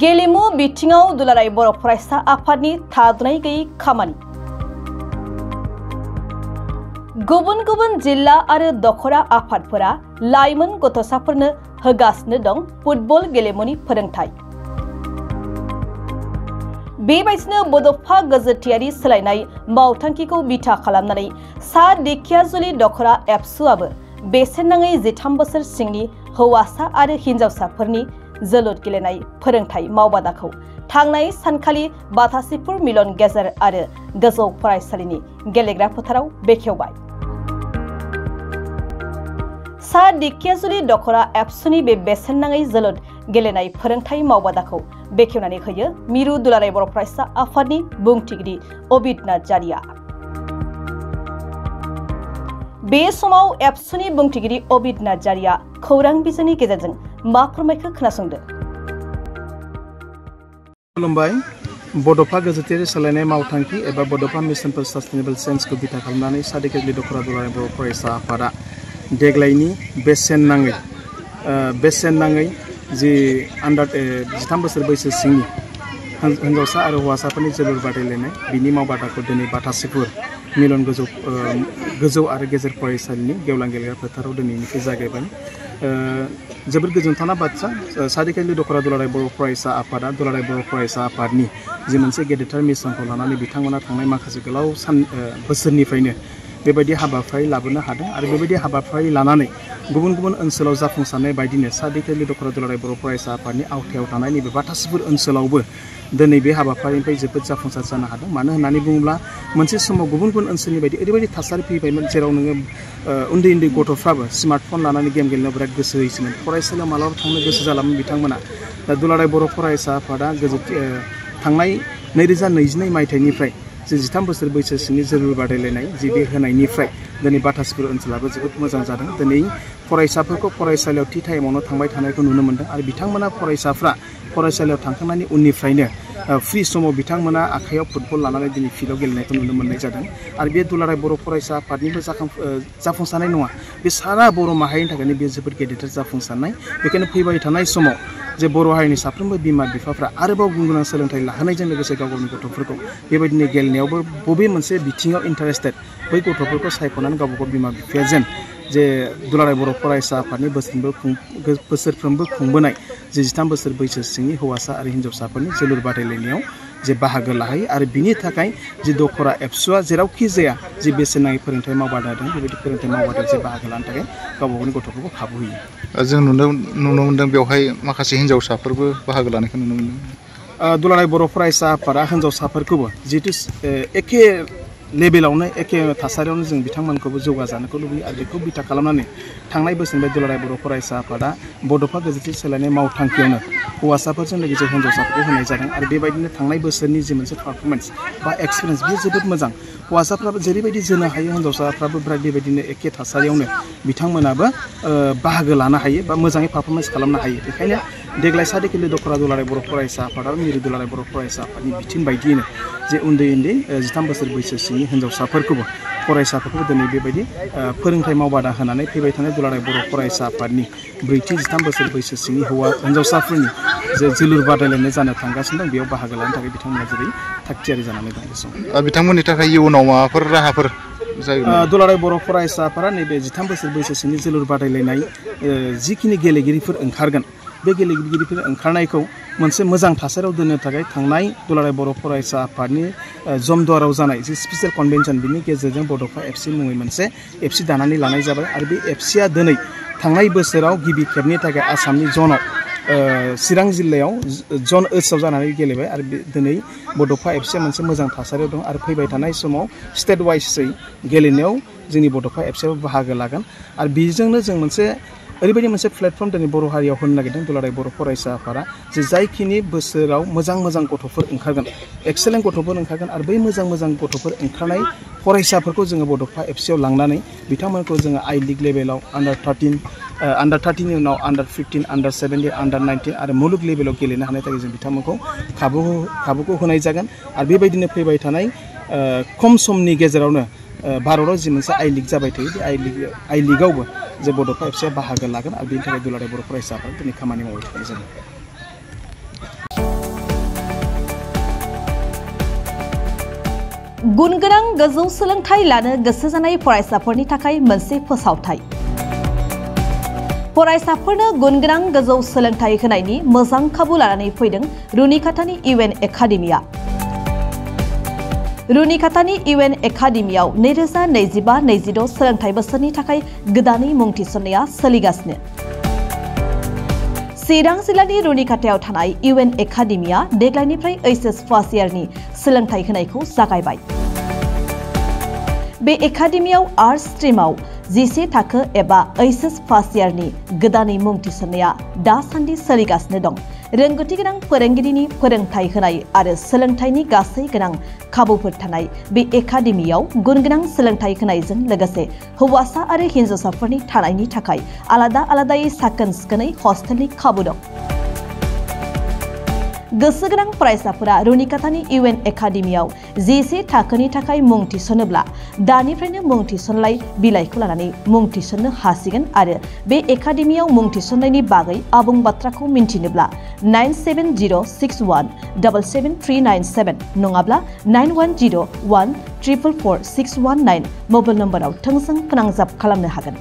गेलेमु बिथिङाव दुलाराय बर' फरायसा आफादनि थादनाय गैयै खामानि। गुबुन गुबुन जिल्ला आरो दखरा आफादफोरा लाइमोन गथ'साफोरनो होगासिनो दं फुटबल गेलेमुनि फोरोंथाय। बेबायदिनो बड'फा गेजेटियारि सोलायनाय मावथांखिखौ बिथा खालामनानै सा दिखियाजुलि दखरा एबसुआबो बेसेन नाङै 13 बोसोर सिंनि हौवासा आरो हिनजावसाफोरनि जोलुर गेलेनाय फोरोंथाय मावबादाखौ थांनाय सानखालि बाथासिपुर मिलन गेजेर आरो गोजौ फरायसालिनि गेलेग्रा फोथाराव बेखेवबाय। सा दिखियाजुलि दखरा एबसुनि बे बेसेन नाङै जोलुर गेलेनाय फोरोंथाय मावबादाखौ बेखेवनानै होयो मिरु दुलाराय बर' फरायसा आफादनि बुंथिगिरि अबिद नार्जारिया। बे समाव एबसुनि बुंथिगिरि अबिद नार्जारिया खौरां बिजोंनि गेजेरजों मा फोरमायखो खोनासंदो। खुलुमबाय। बड'फा गेजेटियारि सोलायनाय मावथांखि एबा बड'फा मिशन फर सास्टेनेबल चेन्जखौ बिथा खालामनानै सा दिखियाजुलि दखरा दुलाराय बर' फरायसा आफादा देग्लायनि बेसेन नाङै जि 13 बोसोर बैसो सिंनि हिनजावसा आरो हौवासाफोरनि जोलुर बादायलायनाय बिनि मावबादाखौ दिनै बाथासिपुर मिलन गोजौ आरो गेजेर फरायसालिनि गेवलां गेलेग्रा फोथाराव दिनैनिफ्राय जागायबाय। जोबोद गोजोनथावना बाथ्रा सा दिखियाजुलि दखरा दुलाराय बर' फरायसा आफादा दुलाराय बर' फरायसा आफादनि जि मोनसे गेदेरथार मिशनखौ लानानै बिथांमोना थांनाय माखासे गोलाव बोसोरनिफ्रायनो बेबायदि हाबाफारि लाबोनो हादों आरो बेबायदि हाबाफारि लानानै गुबुन गुबुन ओनसोलाव जाफुंसारनाय बायदिनो सा दिखियाजुलि दखरा दुलाराय बर' फरायसा आफादनि आवथायाव थानाय नैबे बाथासिपुर ओनसोलावबो दिनै बे हाबाफारिनिफ्राय जोबोद जाफुंसार जानो हादों। मानो होननानै बुङोब्ला मोनसे समाव गुबुन गुबुन ओनसोलनि बायदि ओरैबायदि थासारि फैबायमोन जेराव नोङो उन्दै गथ'फ्राबो स्मार्टफन लानानै गेम गेलेनायाव बिराद गोसो होयोमोन। फरायसालियाव मालाबा थांनो गोसो जालामोन बिथांमोना। दा दुलाराय बर' फरायसा आफादा थांनाय 2022 मायथाइनिफ्राय 13 बोसोर बैसो सिंनि जोलुर बादायलायनाय जि बे होनायनिफ्राय दिनै बाथासिपुर ओनसोलाबो जोबोद मोजां जादों। दिनै फरायसाफोरखौ फरायसालियाव थि टाइमावनो थांबाय थानायखौ नुनो मोन्दों आरो बिथांमोना फरायसाफ्रा फरायसालियाव थांखांनायनि उननिफ्रायनो फ्रि समाव बिथांमोना आखायाव फुटबल लानानै दिनै फिल्डआव गेलेनायखौ नुनो मोननाय जादों आरो बे दुलाराय बर' फरायसा आफादनिबो जाफुंसारनाय नङा, बे सारा बर' माहारिनि थाखायनो बे जोबोद गेदेरथार जाफुंसारनाय। बेखायनो फैबाय थानाय समाव जे बर' हारिनि साफ्रोमबो बिमा बिफाफ्रा आरोबाव गुन गोनां सोलोंथाइ लाहोनायजों लोगोसे गाव गावनि गथ'फोरखौ बेबायदिनो गेलेनायावबो बबे मोनसे बिथिङाव इन्टारेस्टेड बै गथ'फोरखौ सायख'नानै गावबा गाव बिमा बिफाया जेन जे दुलाराय बर' फरायसा आफादनि बोसोरफ्रोमबो खुंबोनाय 13 बोसोर बैसो सिंनि हौवासा आरो हिनजावसाफोरनि जोलुर बादायलायनायाव जे बाहागो लाहैयो आरो बिनि थाखाय जि दखरा एबसुआ जेरावखि जाया जि बेसेन नाङै फोरोंथाय मावबादा दं बेबायदि फोरोंथाय मावबादायाव जे बाहागो लानो थाखाय गावबा गावनि गथ'फोरखौ खाबु होयो। जों नुनो मोन्दों बेवहाय माखासे हिनजावसाफोरबो बाहागो लानायखौ नुनो मोन्दों। दुलाराय बर' फरायसा आफादा हिनजावसाफोरखौबो जिहेतु एखे लेभेलावनो एखे थासारियावनो जों बिथांमोनखौबो जौगाजानोखौ लुबैयो आरो बेखौ बिथा खालामनानै थांनाय बोसोरनिफ्राय दुलाराय बर' फरायसा आफादा बड'फा गेजेटियारि सोलायनाय मावथांखियावनो हौवासाफोरजों लोगोसे हिनजावसाफोरखौ होनाय जादों आरो बेबायदिनो थांनाय बोसोरनि जि मोनसे पारफरमेन्स बा एक्सपिरियेन्स बेयो जोबोद मोजां। हौवासाफ्राबो जेरैबायदि जोनो हायो हिनजावसाफ्राबो बिराद बेबायदिनो एखे थासारियावनो बिथांमोनाबो बाहागो लानो हायो बा मोजाङै पारफरमेन्स खालामनो हायो। बेखायनो देग्लाय सा दिखियाजुलि दखरा दुलाराय बर' फरायसा आफादा मिरु दुलाराय बर' फरायसा आफादनि बिथिं बायदियैनो जे उन्दै 13 बोसोर बैसो सिंनि हिनजावसाफोरखौबो फरायसाफोरखौबो दिनै बेबायदि फोरोंथाय मावबादा होनानै फैबाय थानाय दुलाराय बर' फरायसा आफादनि 13 बोसोर बैसो सिंनि हिनजावसाफोरनि जे जोलुर बादायलायनाय जानो थांगासिनो दं बेयाव बाहागो लानो थाखाय बिथांमोना जेरै थागथियारि जानानै दं। बे समाव बिथांमोननि थाखाय इयुनाव माबाफोर राहाफोर जायो? दुलाराय बर' फरायसा आफादा नैबे 13 बोसोर बैसो सिंनि जोलुर बादायलायनाय जिखिनि गेलेगिरिफोर ओंखारगोन बे गेलेगिरिफोर ओंखारनायखौ मोनसे मोजां थासारियाव दोननो थाखाय थांनाय दुलाराय बर' फरायसा आफादनि जमदुवाराव जानाय जि स्पेसियेल कनभेनसन बिनि गेजेरजों बड'फा एफसि मुङै मोनसे एफसि दानानै लानाय जाबाय आरो बे एफसिया दिनै थांनाय बोसोराव गिबि खेबनि थाखाय आसामनि जनाव चिरां जिल्लायाव जन ओइचआव जानानै गेलेबाय आरो दिनै बड'फा एफसिया मोनसे मोजां थासारियाव दं आरो फैबाय थानाय समाव स्टेट वाइजै गेलेनायाव जोंनि बड'फा एफसियाबो बाहागो लागोन आरो बेजोंनो जों ओरैबायदि मोनसे प्लेटफर्म दिनै बर' हारियाव होनो नागिरदों दुलाराय बर' फरायसा आफादा जे जायखिनि बोसोराव मोजां गथ'फोर ओंखारगोन एक्सेलेन्ट गथ'फोर ओंखारगोन आरो बै मोजां गथ'फोर ओंखारनाय फरायसाफोरखौ जोङो बड'फा एफसियाव लांनानै बिथांमोनखौ जोङो आइ लिग लेभेलाव आन्डार 13 उनाव आन्डार 15 आन्डार 17 आन्डार 19 आरो मुलुग लेभेलाव गेलेनो हानाय थाखाय जों बिथांमोनखौ खाबुखौ होनाय जागोन आरो बेबायदिनो फैबाय थानाय खम समनि गेजेरावनो भारताव जि मोनसे आइ लिग जाबाय थायो बे आइ लिगावबो जे बड'फा एफसिया बाहागो लागोन आरो बेनि थाखाय दुलाराय बर' फरायसा आफादा दिनै खामानि मावबाय थानाय जादों। गुन गोनां गोजौ सोलोंथाइ लानो गोसो जानाय फरायसाफोरनि थाखाय मोनसे फोसावथाय। फरायसाफोरनो गुन गोनां गोजौ सोलोंथाइ होनायनि मोजां खाबु लानानै फैदों रुनिकाटानि UN एकाडेमिया। रुनिकाटानि UN एकाडेमियाव 2025-26 सोलोंथाइ बोसोरनि थाखाय गोदानै मुं थिसननाया सोलिगासिनो। चिरां जिल्लानि रुनिकाटायाव थानाय UN एकाडेमिया देग्लायनिफ्राय HS फार्स्ट इयारनि सोलोंथाइ होनायखौ जागायबाय। बे एकाडेमियाव आर्ट्स स्ट्रीमाव 11 थाखो एबा HS फार्स्ट इयारनि गोदानै मुं थिसननाया दासान्दि सोलिगासिनो दं। रोंगौथि गोनां फोरोंगिरिनि फोरोंथाइ होनाय आरो सोलोंथाइनि गासै गोनां खाबुफोर थानाय बे एकाडेमियाव गुन गोनां सोलोंथाइ होनायजों लोगोसे हौवासा आरो हिन्जावसाफोरनि थानायनि थाखाय आलादा आलादायै साखोन सिखोनै हस्टेलनि खाबु दं। गोसो गोनां फरायसाफोरा रुनिकाटानि UN एकाडेमियाव 11 थाखोनि थाखाय मुं थिसनोब्ला दानिफ्रायनो मुं थिसनलाय बिलाइखौ लानानै मुं थिसननो हासिगोन आरो बे एकाडेमियाव मुं थिसननायनि बागै आबुं बाथ्राखौ मिन्थिनोब्ला 9706177397 नङाब्ला 9101444619 मबाइल नम्बराव थोंजों फोनांजाब खालामनो हागोन।